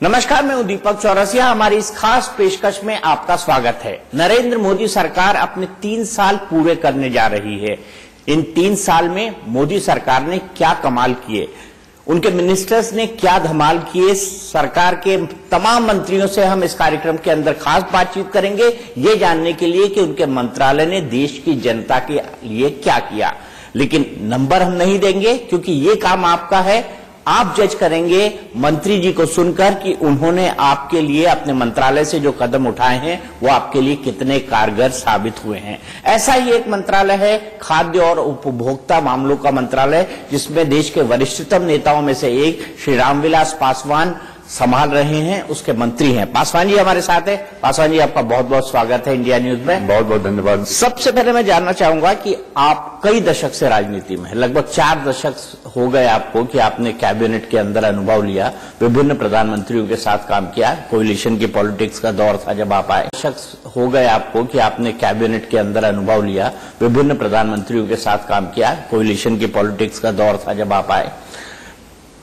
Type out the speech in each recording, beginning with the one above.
नमस्कार, मैं हूं दीपक चौरसिया। हमारी इस खास पेशकश में आपका स्वागत है। नरेंद्र मोदी सरकार अपने 3 साल पूरे करने जा रही है। इन 3 साल में मोदी सरकार ने क्या कमाल किए, उनके मिनिस्टर्स ने क्या धमाल किए, सरकार के तमाम मंत्रियों से हम इस कार्यक्रम के अंदर खास बातचीत करेंगे, ये जानने के लिए कि उनके मंत्रालय ने देश की जनता के लिए क्या किया। लेकिन नंबर हम नहीं देंगे, क्योंकि ये काम आपका है। आप जज करेंगे मंत्री जी को सुनकर कि उन्होंने आपके लिए अपने मंत्रालय से जो कदम उठाए हैं वो आपके लिए कितने कारगर साबित हुए हैं। ऐसा ही एक मंत्रालय है खाद्य और उपभोक्ता मामलों का मंत्रालय, जिसमें देश के वरिष्ठतम नेताओं में से एक श्री रामविलास पासवान संभाल रहे हैं, उसके मंत्री हैं। पासवान जी हमारे साथ है। पासवान जी, आपका बहुत बहुत स्वागत है इंडिया न्यूज में। बहुत बहुत धन्यवाद। सबसे पहले मैं जानना चाहूंगा कि आप कई दशक से राजनीति में, लगभग 4 दशक हो गए आपको कि आपने कैबिनेट के अंदर अनुभव लिया, विभिन्न प्रधानमंत्रियों के साथ काम किया, कोलिशन की पॉलिटिक्स का दौर था जब आप आए। शख्स हो गए आपको कि आपने कैबिनेट के अंदर अनुभव लिया, विभिन्न प्रधानमंत्रियों के साथ काम किया, कोलिशन की पॉलिटिक्स का दौर था जब आप आए।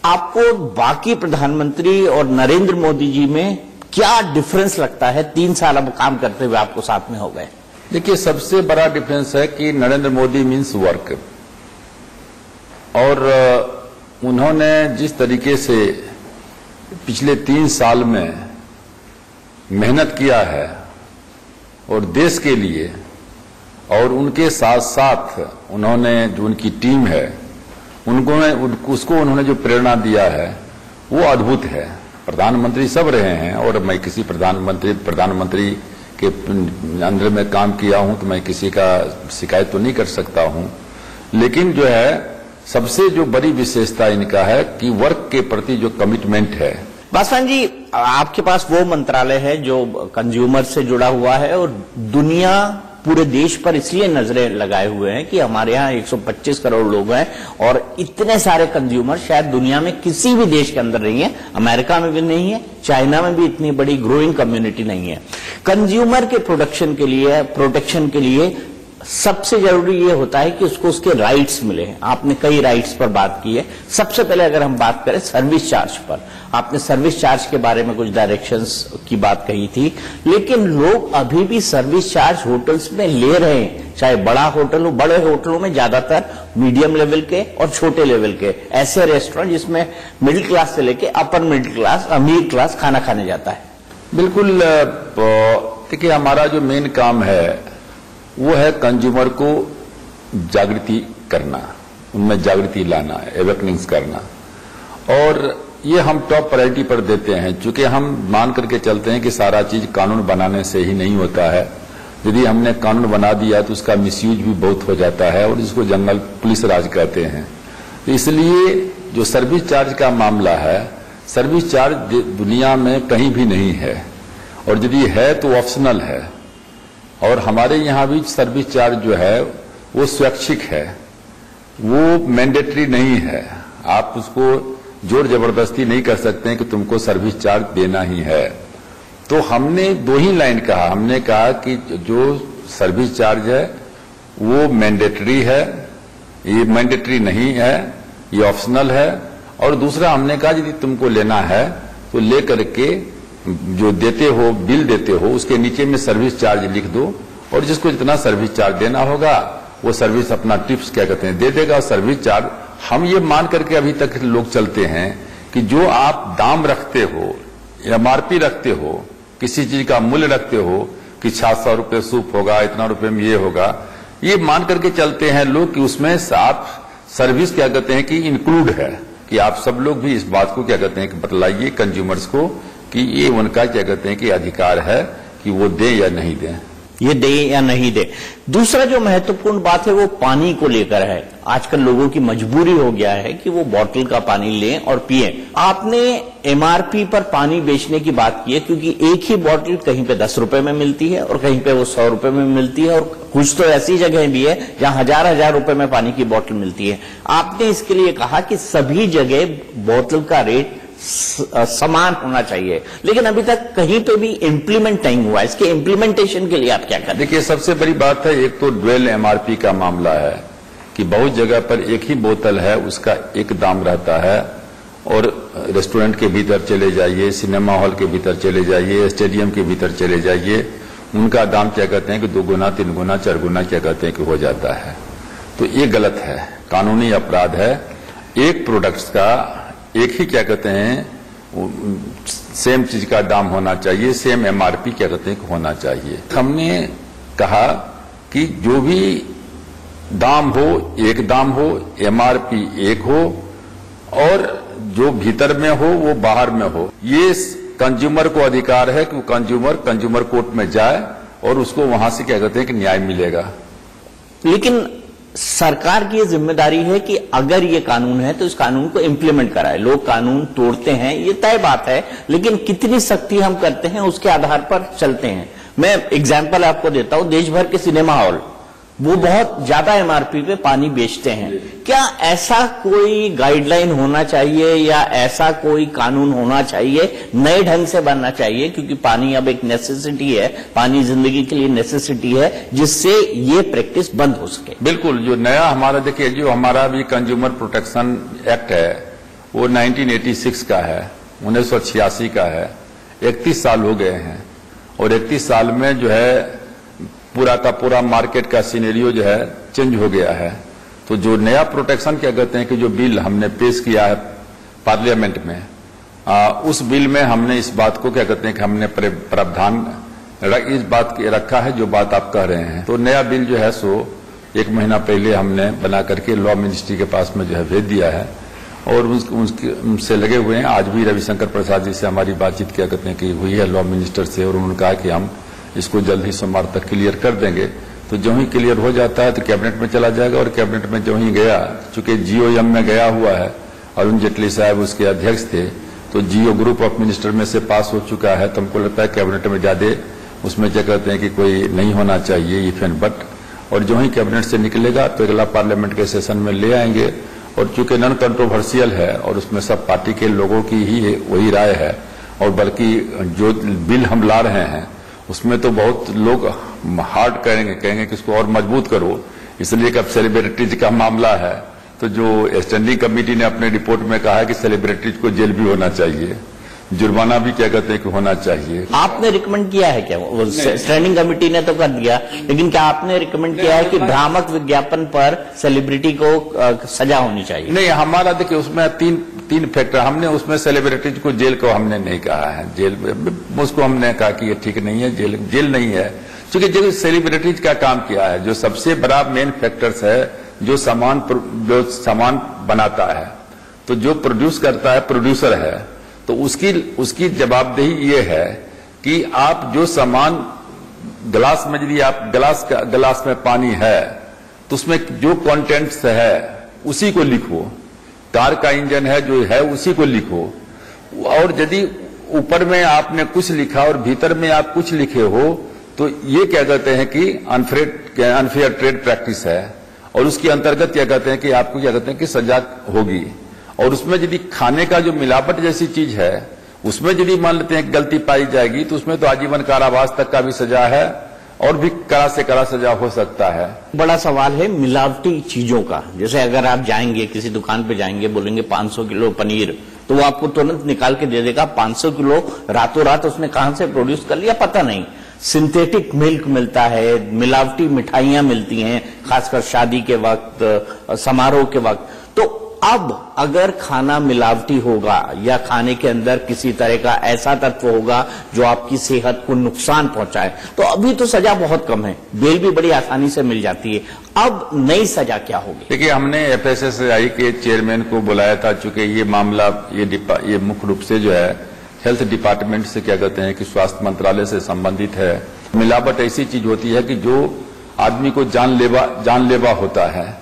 आपको बाकी प्रधानमंत्री और नरेंद्र मोदी जी में क्या डिफरेंस लगता है? 3 साल अब काम करते हुए आपको साथ में हो गए। देखिए, सबसे बड़ा डिफरेंस है कि नरेंद्र मोदी मीन्स वर्क, और उन्होंने जिस तरीके से पिछले 3 साल में मेहनत किया है और देश के लिए, और उनके साथ साथ उन्होंने जो उनकी टीम है उसको उन्होंने जो प्रेरणा दिया है वो अद्भुत है। प्रधानमंत्री सब रहे हैं, और मैं किसी प्रधानमंत्री के अंदर में काम किया हूं तो मैं किसी का शिकायत तो नहीं कर सकता हूं, लेकिन जो है सबसे जो बड़ी विशेषता इनका है कि वर्क के प्रति जो कमिटमेंट है। पासवान जी, आपके पास वो मंत्रालय है जो कंज्यूमर से जुड़ा हुआ है, और दुनिया पूरे देश पर इसलिए नजरें लगाए हुए हैं कि हमारे यहाँ 125 करोड़ लोग हैं, और इतने सारे कंज्यूमर शायद दुनिया में किसी भी देश के अंदर नहीं है। अमेरिका में भी नहीं है, चाइना में भी इतनी बड़ी ग्रोइंग कम्युनिटी नहीं है। कंज्यूमर के प्रोटेक्शन के लिए सबसे जरूरी ये होता है कि उसको उसके राइट्स मिले। आपने कई राइट्स पर बात की है। सबसे पहले अगर हम बात करें सर्विस चार्ज पर, आपने सर्विस चार्ज के बारे में कुछ डायरेक्शंस की बात कही थी, लेकिन लोग अभी भी सर्विस चार्ज होटल्स में ले रहे हैं, चाहे बड़ा होटल हो। बड़े होटलों में ज्यादातर मीडियम लेवल के और छोटे लेवल के ऐसे रेस्टोरेंट जिसमें मिडिल क्लास से लेके अपर मिडिल क्लास, अमीर क्लास खाना खाने जाता है। बिल्कुल। देखिए, हमारा जो मेन काम है वो है कंज्यूमर को जागृति करना, उनमें जागृति लाना, अवेकनिंग्स करना, और ये हम टॉप प्रायोरिटी पर देते हैं। चूंकि हम मान करके चलते हैं कि सारा चीज कानून बनाने से ही नहीं होता है। यदि हमने कानून बना दिया तो उसका मिसयूज भी बहुत हो जाता है, और जिसको जंगल पुलिस राज कहते हैं। तो इसलिए जो सर्विस चार्ज का मामला है, सर्विस चार्ज दुनिया में कहीं भी नहीं है, और यदि है तो ऑप्शनल है। और हमारे यहाँ भी सर्विस चार्ज जो है वो स्वैच्छिक है, वो मैंडेटरी नहीं है। आप उसको जोर जबरदस्ती नहीं कर सकते हैं कि तुमको सर्विस चार्ज देना ही है। तो हमने 2 ही लाइन कहा। हमने कहा कि जो सर्विस चार्ज है वो मैंडेटरी है, ये मैंडेटरी नहीं है, ये ऑप्शनल है। और दूसरा हमने कहा यदि तुमको लेना है तो ले करके जो देते हो, बिल देते हो, उसके नीचे में सर्विस चार्ज लिख दो, और जिसको जितना सर्विस चार्ज देना होगा वो सर्विस अपना टिप्स क्या कहते हैं दे देगा। सर्विस चार्ज हम ये मान करके अभी तक लोग चलते हैं कि जो आप दाम रखते हो, एमआरपी रखते हो, किसी चीज का मूल्य रखते हो कि 700 रुपये सूप होगा, इतना रुपये में ये होगा, ये मान करके चलते हैं लोग कि उसमें आप सर्विस क्या कहते हैं कि इंक्लूड है, कि आप सब लोग भी इस बात को क्या कहते हैं कि बतलाइए कंज्यूमर्स को कि ये उनका क्या कहते हैं कि अधिकार है कि वो दे या नहीं दे, ये दे या नहीं दे। दूसरा जो महत्वपूर्ण बात है वो पानी को लेकर है। आजकल लोगों की मजबूरी हो गया है कि वो बोतल का पानी लें और पिएं। आपने एमआरपी पर पानी बेचने की बात की है, क्योंकि एक ही बोतल कहीं पे 10 रुपए में मिलती है और कहीं पे वो 100 रुपए में मिलती है, और कुछ तो ऐसी जगह भी है जहां हजार रुपए में पानी की बोतल मिलती है। आपने इसके लिए कहा कि सभी जगह बोतल का रेट समान होना चाहिए, लेकिन अभी तक कहीं पे भी इंप्लीमेंट नहीं हुआ। इसके इंप्लीमेंटेशन के लिए आप क्या करें? देखिए, सबसे बड़ी बात है, एक तो ड्यूअल एमआरपी का मामला है कि बहुत जगह पर एक ही बोतल है, उसका एक दाम रहता है, और रेस्टोरेंट के भीतर चले जाइए, सिनेमा हॉल के भीतर चले जाइए, स्टेडियम के भीतर चले जाइए, उनका दाम क्या कहते हैं कि 2 गुना 3 गुना 4 गुना क्या कहते हैं कि हो जाता है। तो ये गलत है, कानूनी अपराध है। एक प्रोडक्ट्स का एक ही क्या कहते हैं सेम चीज का दाम होना चाहिए, सेम एमआरपी क्या कहते हैं कि होना चाहिए। हमने कहा कि जो भी दाम हो एक दाम हो, एमआरपी एक हो और जो भीतर में हो वो बाहर में हो। ये कंज्यूमर को अधिकार है कि वो कंज्यूमर कोर्ट में जाए और उसको वहां से क्या कहते हैं कि न्याय मिलेगा। लेकिन सरकार की ये जिम्मेदारी है कि अगर ये कानून है तो इस कानून को इंप्लीमेंट कराए। लोग कानून तोड़ते हैं, ये तय बात है, लेकिन कितनी सख्ती हम करते हैं उसके आधार पर चलते हैं। मैं एग्जाम्पल आपको देता हूं, देश भर के सिनेमा हॉल वो बहुत ज्यादा एमआरपी पे पानी बेचते हैं। क्या ऐसा कोई गाइडलाइन होना चाहिए या ऐसा कोई कानून होना चाहिए, नए ढंग से बनना चाहिए, क्योंकि पानी अब एक नेसेसिटी है, पानी जिंदगी के लिए नेसेसिटी है, जिससे ये प्रैक्टिस बंद हो सके। बिल्कुल, जो नया हमारा देखिए, जो हमारा भी कंज्यूमर प्रोटेक्शन एक्ट है वो 1986 का है, 1986 का है। 31 साल हो गए हैं और 31 साल में जो है पूरा का पूरा मार्केट का सिनेरियो जो है चेंज हो गया है। तो जो नया प्रोटेक्शन क्या कहते हैं कि जो बिल हमने पेश किया है पार्लियामेंट में, उस बिल में हमने इस बात को क्या कहते हैं कि हमने प्रावधान इस बात की रखा है जो बात आप कह रहे हैं। तो नया बिल जो है सो 1 महीना पहले हमने बना करके लॉ मिनिस्ट्री के पास में जो है भेज दिया है और उनसे लगे हुए हैं। आज भी रविशंकर प्रसाद जी से हमारी बातचीत क्या कहते हैं कि हुई है लॉ मिनिस्टर से, और उन्होंने कहा कि हम इसको जल्द ही सोमवार तक क्लियर कर देंगे। तो जो ही क्लियर हो जाता है तो कैबिनेट में चला जाएगा और कैबिनेट में जो ही गया, चूंकि जीओएम में गया हुआ है, अरुण जेटली साहब उसके अध्यक्ष थे, तो जीओ ग्रुप ऑफ मिनिस्टर में से पास हो चुका है। तो हमको लगता है कैबिनेट में ज्यादा उसमें क्या कहते हैं कि कोई नहीं होना चाहिए इफ एंड बट, और जो ही कैबिनेट से निकलेगा तो अगला पार्लियामेंट के सेशन में ले आएंगे। और चूंकि नॉन कंट्रोवर्शियल है और उसमें सब पार्टी के लोगों की ही वही राय है, और बल्कि जो बिल हम ला रहे हैं उसमें तो बहुत लोग हार्ड कहेंगे कि इसको और मजबूत करो, इसलिए कि अब सेलिब्रिटीज का मामला है। तो जो स्टैंडिंग कमेटी ने अपने रिपोर्ट में कहा है कि सेलिब्रिटीज को जेल भी होना चाहिए, जुर्माना भी क्या कहते हैं कि होना चाहिए। आपने रिकमेंड किया है क्या? वो स्टैंडिंग कमेटी ने तो कर दिया, लेकिन क्या आपने रिकमेंड किया है कि भ्रामक विज्ञापन पर सेलिब्रिटी को सजा होनी चाहिए? नहीं, हमारा देखिए उसमें तीन फैक्टर, हमने उसमें सेलिब्रिटीज को जेल को हमने नहीं कहा है। जेल उसको हमने कहा कि ये ठीक नहीं है, जेल नहीं है, क्योंकि जो सेलिब्रिटीज का काम किया है, जो सबसे बड़ा मेन फैक्टर्स है, जो सामान बनाता है, तो जो प्रोड्यूस करता है प्रोड्यूसर है, तो उसकी जवाबदेही ये है कि आप जो सामान गिलास में, यदि आप गिलास में पानी है तो उसमें जो कंटेंट्स है उसी को लिखो। कार का इंजन है जो है उसी को लिखो, और यदि ऊपर में आपने कुछ लिखा और भीतर में आप कुछ लिखे हो तो ये क्या कहते हैं कि अनफेयर ट्रेड प्रैक्टिस है, और उसके अंतर्गत क्या कहते हैं कि आपको क्या कहते हैं कि सजा होगी। और उसमें यदि खाने का जो मिलावट जैसी चीज है उसमें यदि मान लेते हैं गलती पाई जाएगी तो उसमें तो आजीवन कारावास तक का भी सजा है और भी कड़ा से कड़ा सजा हो सकता है। बड़ा सवाल है मिलावटी चीजों का। जैसे अगर आप जाएंगे किसी दुकान पे जाएंगे, बोलेंगे 500 किलो पनीर, तो वो आपको तुरंत निकाल के दे देगा। 500 किलो रातों रात उसने कहां से प्रोड्यूस कर लिया पता नहीं। सिंथेटिक मिल्क मिलता है, मिलावटी मिठाइयां मिलती हैं, खासकर शादी के वक्त, समारोह के वक्त। तो अब अगर खाना मिलावटी होगा या खाने के अंदर किसी तरह का ऐसा तत्व होगा जो आपकी सेहत को नुकसान पहुंचाए, तो अभी तो सजा बहुत कम है, बेल भी बड़ी आसानी से मिल जाती है। अब नई सजा क्या होगी? देखिए, हमने एफएसएसआई के चेयरमैन को बुलाया था, चूंकि ये मामला ये मुख्य रूप से जो है हेल्थ डिपार्टमेंट से क्या कहते हैं कि स्वास्थ्य मंत्रालय से संबंधित है। मिलावट ऐसी चीज होती है कि जो आदमी को जानलेवा होता है,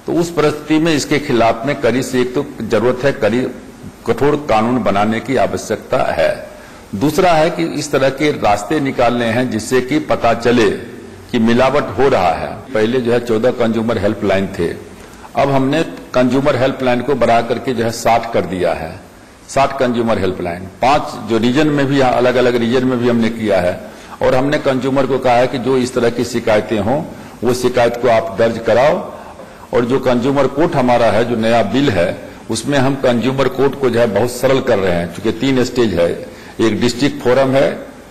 तो उस परिस्थिति में इसके खिलाफ में कड़ी से एक तो जरूरत है कठोर कानून बनाने की आवश्यकता है। दूसरा है कि इस तरह के रास्ते निकालने हैं जिससे कि पता चले कि मिलावट हो रहा है। पहले जो है 14 कंज्यूमर हेल्पलाइन थे, अब हमने कंज्यूमर हेल्पलाइन को बढ़ा करके जो है 60 कर दिया है। 60 कंज्यूमर हेल्पलाइन, 5 जो रीजन में भी, अलग अलग रीजन में भी हमने किया है। और हमने कंज्यूमर को कहा है कि जो इस तरह की शिकायतें हों वो शिकायत को आप दर्ज कराओ, और जो कंज्यूमर कोर्ट हमारा है, जो नया बिल है, उसमें हम कंज्यूमर कोर्ट को जो है बहुत सरल कर रहे हैं, चूंकि 3 स्टेज है, एक डिस्ट्रिक्ट फोरम है,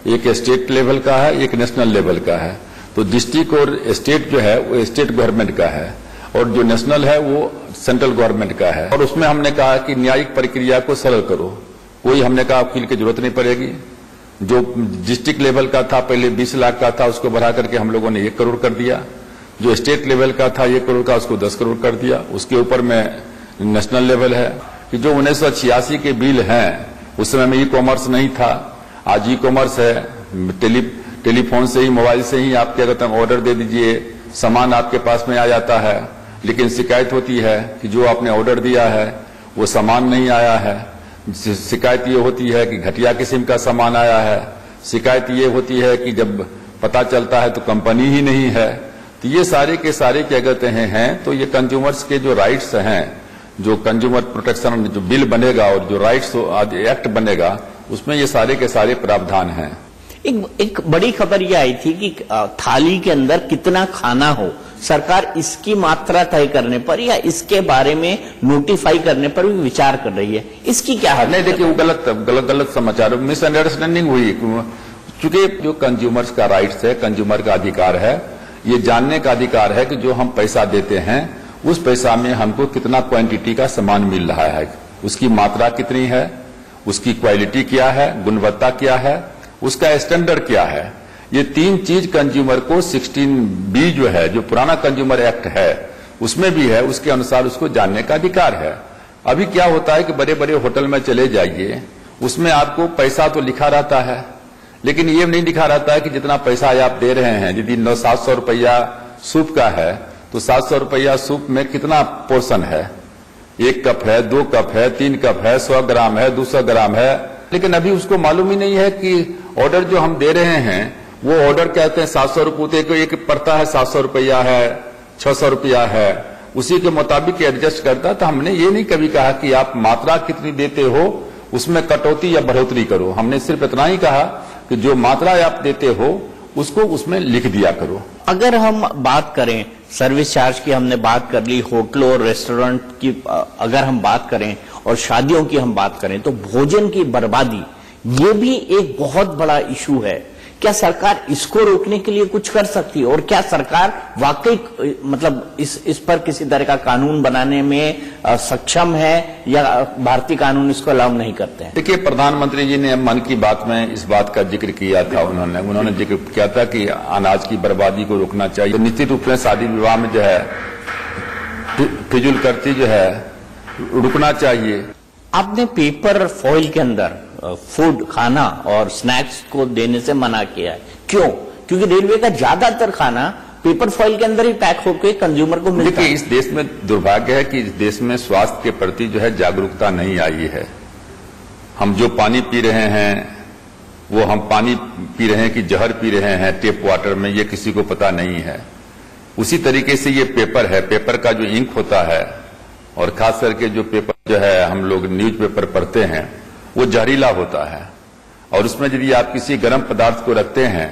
एक स्टेट लेवल का है, एक नेशनल लेवल का है। तो डिस्ट्रिक्ट और स्टेट जो है वो स्टेट गवर्नमेंट का है और जो नेशनल है वो सेंट्रल गवर्नमेंट का है। और उसमें हमने कहा कि न्यायिक प्रक्रिया को सरल करो, कोई हमने कहा वकील की जरूरत नहीं पड़ेगी। जो डिस्ट्रिक्ट लेवल का था पहले 20 लाख का था, उसको बढ़ा करके हम लोगों ने 1 करोड़ कर दिया। जो स्टेट लेवल का था 1 करोड़ का, उसको 10 करोड़ कर दिया। उसके ऊपर में नेशनल लेवल है कि जो 1986 के बिल हैं, उस समय में ई कॉमर्स नहीं था, आज ई कॉमर्स है। टेलीफोन से ही, मोबाइल से ही आप क्या कहते हैं ऑर्डर दे दीजिए, सामान आपके पास में आ जाता है। लेकिन शिकायत होती है कि जो आपने ऑर्डर दिया है वो सामान नहीं आया है। शिकायत ये होती है कि घटिया किस्म का सामान आया है। शिकायत ये होती है कि जब पता चलता है तो कंपनी ही नहीं है। तो ये सारे के सारे क्या कहते हैं तो ये कंज्यूमर्स के जो राइट्स हैं, जो कंज्यूमर प्रोटेक्शन जो बिल बनेगा और जो राइट्स एक्ट बनेगा, उसमें ये सारे के सारे प्रावधान हैं। एक बड़ी खबर ये आई थी कि थाली के अंदर कितना खाना हो, सरकार इसकी मात्रा तय करने पर या इसके बारे में नोटिफाई करने पर भी विचार कर रही है। इसकी क्या है? नहीं, देखिए वो गलत समाचार, मिसअंडरस्टैंडिंग हुई। चूंकि जो कंज्यूमर्स का राइट्स है, कंज्यूमर का अधिकार है, ये जानने का अधिकार है कि जो हम पैसा देते हैं उस पैसा में हमको कितना क्वांटिटी का सामान मिल रहा है, उसकी मात्रा कितनी है, उसकी क्वालिटी क्या है, गुणवत्ता क्या है, उसका स्टैंडर्ड क्या है। ये 3 चीज कंज्यूमर को 16B जो है, जो पुराना कंज्यूमर एक्ट है उसमें भी है, उसके अनुसार उसको जानने का अधिकार है। अभी क्या होता है कि बड़े बड़े होटल में चले जाइए, उसमें आपको पैसा तो लिखा रहता है, लेकिन ये नहीं लिखा रहता है कि जितना पैसा आप दे रहे हैं, यदि 700 रुपया सूप का है तो 700 रुपया सूप में कितना पोर्शन है, 1 कप है, 2 कप है, 3 कप है, 100 ग्राम है, 200 ग्राम है। लेकिन अभी उसको मालूम ही नहीं है कि ऑर्डर जो हम दे रहे हैं वो ऑर्डर कहते हैं 700 रुपये को एक पड़ता है, 700 रुपया है, 600 रुपया है, उसी के मुताबिक एडजस्ट करता। तो हमने ये नहीं कभी कहा कि आप मात्रा कितनी देते हो उसमें कटौती या बढ़ोतरी करो। हमने सिर्फ इतना ही कहा कि जो मात्रा आप देते हो उसको उसमें लिख दिया करो। अगर हम बात करें सर्विस चार्ज की, हमने बात कर ली, होटलों और रेस्टोरेंट की अगर हम बात करें और शादियों की हम बात करें, तो भोजन की बर्बादी ये भी एक बहुत बड़ा इशू है। क्या सरकार इसको रोकने के लिए कुछ कर सकती है और क्या सरकार वाकई मतलब इस पर किसी तरह का कानून बनाने में सक्षम है या भारतीय कानून इसको अलाउ नहीं करते हैं? देखिए, प्रधानमंत्री जी ने मन की बात में इस बात का जिक्र किया था। उन्होंने जिक्र किया था कि अनाज की बर्बादी को रोकना चाहिए। तो निश्चित रूप से शादी विवाह में जो है फिजूल खर्ची जो है रुकना चाहिए। आपने पेपर फॉइल के अंदर फूड, खाना और स्नैक्स को देने से मना किया है, क्यों? क्योंकि रेलवे का ज्यादातर खाना पेपर फॉइल के अंदर ही पैक होकर कंज्यूमर को मिलता है। देखिए, इस देश में दुर्भाग्य है कि इस देश में स्वास्थ्य के प्रति जो है जागरूकता नहीं आई है। हम जो पानी पी रहे हैं वो हम पानी पी रहे हैं कि जहर पी रहे हैं टेप वाटर में, ये किसी को पता नहीं है। उसी तरीके से ये पेपर है, पेपर का जो इंक होता है और खास करके जो पेपर जो है हम लोग न्यूज पेपर पढ़ते हैं वो जहरीला होता है। और उसमें यदि आप किसी गर्म पदार्थ को रखते हैं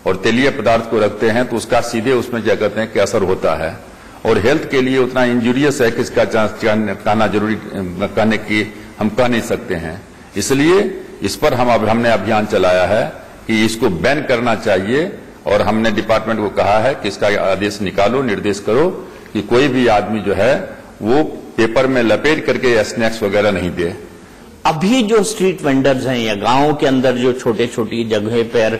और तेलीय पदार्थ को रखते हैं तो उसका सीधे उसमें क्या कहते हैं कि असर होता है और हेल्थ के लिए उतना इंजूरियस है कि इसका कहना जरूरी कहने की हम कह नहीं सकते हैं। इसलिए इस पर हमने अभियान चलाया है कि इसको बैन करना चाहिए और हमने डिपार्टमेंट को कहा है कि इसका आदेश निकालो, निर्देश करो कि कोई भी आदमी जो है वो पेपर में लपेट करके स्नैक्स वगैरह नहीं दे। अभी जो स्ट्रीट वेंडर्स हैं या गांवों के अंदर जो छोटे छोटी जगह पर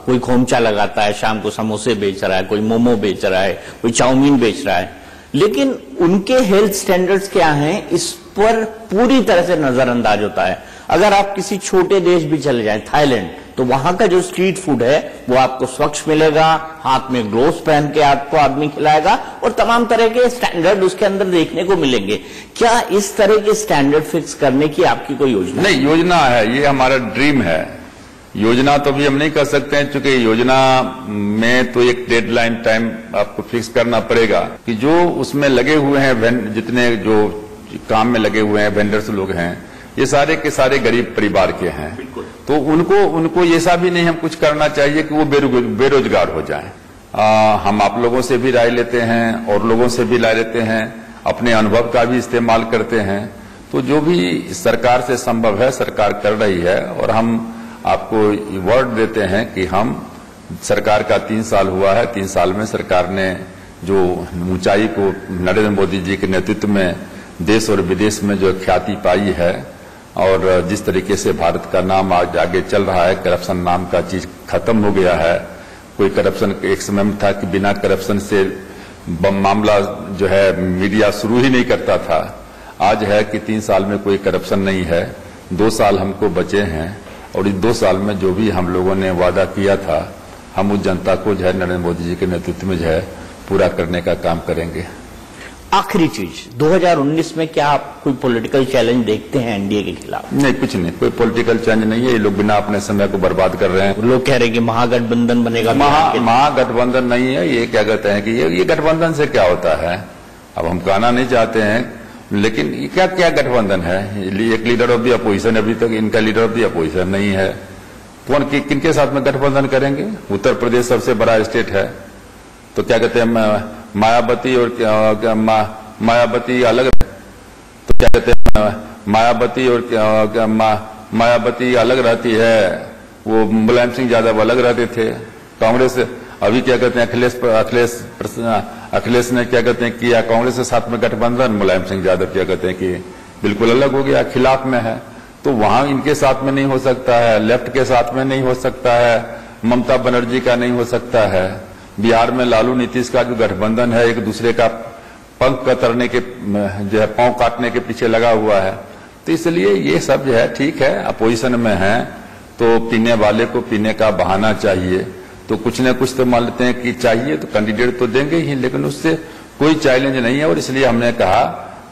कोई खोमचा लगाता है, शाम को समोसे बेच रहा है, कोई मोमो बेच रहा है, कोई चाउमीन बेच रहा है, लेकिन उनके हेल्थ स्टैंडर्ड्स क्या हैं इस पर पूरी तरह से नजरअंदाज होता है। अगर आप किसी छोटे देश भी चले जाएं, थाईलैंड, तो वहां का जो स्ट्रीट फूड है वो आपको स्वच्छ मिलेगा, हाथ में ग्लोव्स पहन के आपको आदमी खिलाएगा और तमाम तरह के स्टैंडर्ड उसके अंदर देखने को मिलेंगे। क्या इस तरह के स्टैंडर्ड फिक्स करने की आपकी कोई योजना? नहीं, योजना है, ये हमारा ड्रीम है। योजना तो भी हम नहीं कर सकते हैं क्योंकि योजना में तो एक डेडलाइन टाइम आपको फिक्स करना पड़ेगा कि जो उसमें लगे हुए हैं, जितने जो काम में लगे हुए हैं वेंडर्स लोग हैं, ये सारे के सारे गरीब परिवार के हैं। तो उनको ये ऐसा भी नहीं हम कुछ करना चाहिए कि वो बेरोजगार हो जाएं। हम आप लोगों से भी राय लेते हैं और लोगों से भी राय लेते हैं, अपने अनुभव का भी इस्तेमाल करते हैं। तो जो भी सरकार से संभव है सरकार कर रही है, और हम आपको वर्ड देते हैं कि हम सरकार का 3 साल हुआ है, 3 साल में सरकार ने जो ऊंचाई को नरेंद्र मोदी जी के नेतृत्व में देश और विदेश में जो ख्याति पाई है, और जिस तरीके से भारत का नाम आज आगे चल रहा है, करप्शन नाम का चीज खत्म हो गया है। कोई करप्शन एक समय में था कि बिना करप्शन से मामला जो है मीडिया शुरू ही नहीं करता था। आज है कि 3 साल में कोई करप्शन नहीं है, 2 साल हमको बचे हैं, और इस 2 साल में जो भी हम लोगों ने वादा किया था, हम उस जनता को जो है नरेंद्र मोदी जी के नेतृत्व में जो है पूरा करने का काम करेंगे। आखिरी चीज, 2019 में क्या आप कोई पॉलिटिकल चैलेंज देखते हैं एनडीए के खिलाफ? नहीं, कुछ नहीं, कोई पॉलिटिकल चेंज नहीं है। ये लोग बिना अपने समय को बर्बाद कर रहे हैं। लोग कह रहे हैं कि महागठबंधन बनेगा। महागठबंधन नहीं है, ये क्या कहते हैं कि ये गठबंधन से क्या होता है, अब हम कहना नहीं चाहते हैं, लेकिन क्या क्या गठबंधन है? एक लीडर ऑफ द अपोजिशन, अभी तक इनका लीडर ऑफ द अपोजिशन नहीं है। कौन किनके साथ में गठबंधन करेंगे? उत्तर प्रदेश सबसे बड़ा स्टेट है, तो क्या कहते हैं मायावती और मायावती अलग, तो क्या कहते हैं मायावती और मायावती अलग रहती है, वो मुलायम सिंह यादव अलग रहते थे। कांग्रेस अभी क्या कहते हैं अखिलेश ने क्या कहते हैं किया कांग्रेस के साथ में गठबंधन, मुलायम सिंह यादव क्या कहते हैं कि बिल्कुल अलग हो गया, खिलाफ में है। तो वहां इनके साथ में नहीं हो सकता है, लेफ्ट के साथ में नहीं हो सकता है, ममता बनर्जी का नहीं हो सकता है। बिहार में लालू नीतीश का जो गठबंधन है, एक दूसरे का पंख कतरने के जो है पांव काटने के पीछे लगा हुआ है। तो इसलिए ये सब जो है ठीक है, अपोजिशन में है तो पीने वाले को पीने का बहाना चाहिए, तो कुछ न कुछ तो मान लेते हैं कि चाहिए, तो कैंडिडेट तो देंगे ही, लेकिन उससे कोई चैलेंज नहीं है। और इसलिए हमने कहा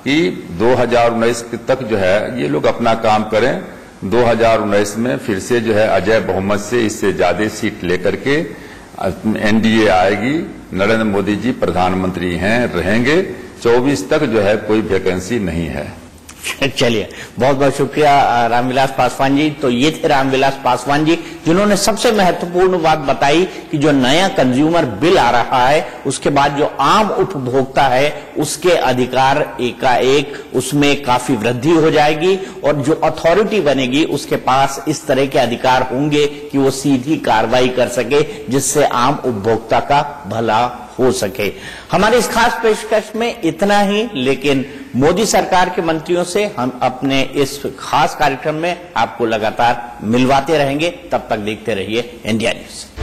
कि 2019 तक जो है ये लोग अपना काम करें, 2019 में फिर से जो है अजय बहुमत से, इससे ज्यादा सीट लेकर के एनडीए आएगी, नरेंद्र मोदी जी प्रधानमंत्री हैं, रहेंगे। 24 तक जो है कोई वैकेंसी नहीं है। चलिए, बहुत बहुत शुक्रिया रामविलास पासवान जी। तो ये थे रामविलास पासवान जी, जिन्होंने सबसे महत्वपूर्ण बात बताई कि जो नया कंज्यूमर बिल आ रहा है, उसके बाद जो आम उपभोक्ता है उसके अधिकार एकाएक उसमें काफी वृद्धि हो जाएगी, और जो अथॉरिटी बनेगी उसके पास इस तरह के अधिकार होंगे कि वो सीधी कार्रवाई कर सके, जिससे आम उपभोक्ता का भला हो सके। हमारे इस खास पेशकश में इतना ही, लेकिन मोदी सरकार के मंत्रियों से हम अपने इस खास कार्यक्रम में आपको लगातार मिलवाते रहेंगे। तब तक देखते रहिए इंडिया न्यूज।